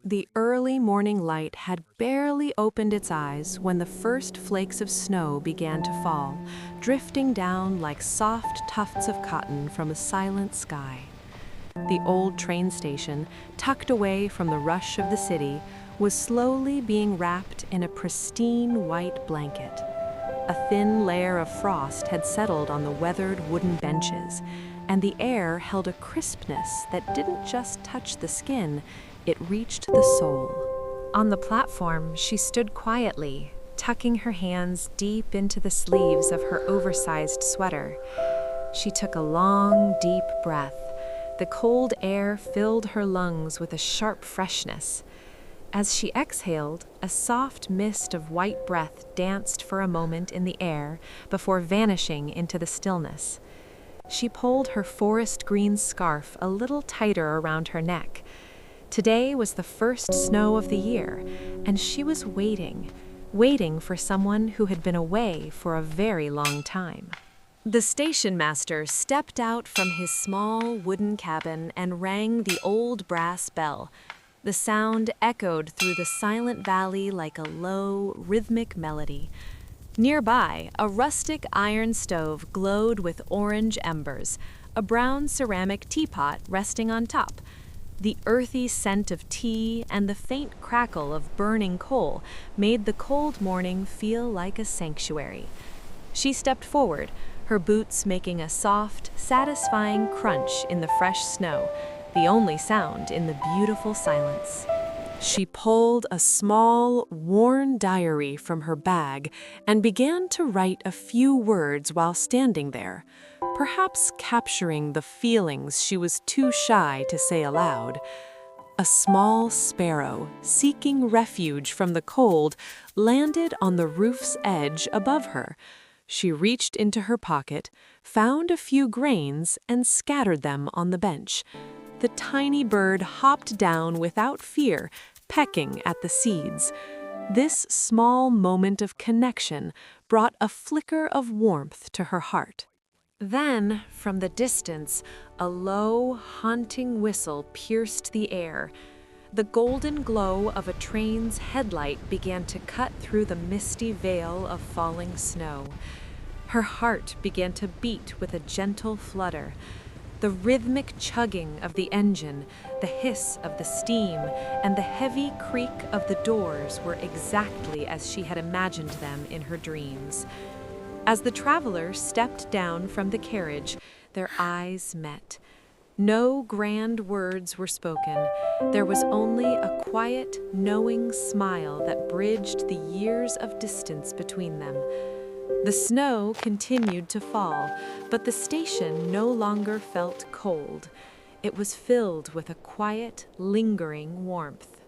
The early morning light had barely opened its eyes when the first flakes of snow began to fall, drifting down like soft tufts of cotton from a silent sky. The old train station, tucked away from the rush of the city, was slowly being wrapped in a pristine white blanket. A thin layer of frost had settled on the weathered wooden benches, and the air held a crispness that didn't just touch the skin, it reached the soul. On the platform, she stood quietly, tucking her hands deep into the sleeves of her oversized sweater. She took a long, deep breath. The cold air filled her lungs with a sharp freshness. As she exhaled, a soft mist of white breath danced for a moment in the air before vanishing into the stillness. She pulled her forest green scarf a little tighter around her neck. Today was the first snow of the year, and she was waiting for someone who had been away for a very long time. The station master stepped out from his small wooden cabin and rang the old brass bell. The sound echoed through the silent valley like a low, rhythmic melody. Nearby, a rustic iron stove glowed with orange embers, a brown ceramic teapot resting on top. The earthy scent of tea and the faint crackle of burning coal made the cold morning feel like a sanctuary. She stepped forward, her boots making a soft, satisfying crunch in the fresh snow, the only sound in the beautiful silence. She pulled a small, worn diary from her bag and began to write a few words while standing there, perhaps capturing the feelings she was too shy to say aloud. A small sparrow, seeking refuge from the cold, landed on the roof's edge above her. She reached into her pocket, found a few grains, and scattered them on the bench. The tiny bird hopped down without fear, pecking at the seeds. This small moment of connection brought a flicker of warmth to her heart. Then, from the distance, a low, haunting whistle pierced the air. The golden glow of a train's headlight began to cut through the misty veil of falling snow. Her heart began to beat with a gentle flutter. The rhythmic chugging of the engine, the hiss of the steam, and the heavy creak of the doors were exactly as she had imagined them in her dreams. As the travelers stepped down from the carriage, their eyes met. No grand words were spoken. There was only a quiet, knowing smile that bridged the years of distance between them. The snow continued to fall, but the station no longer felt cold. It was filled with a quiet, lingering warmth.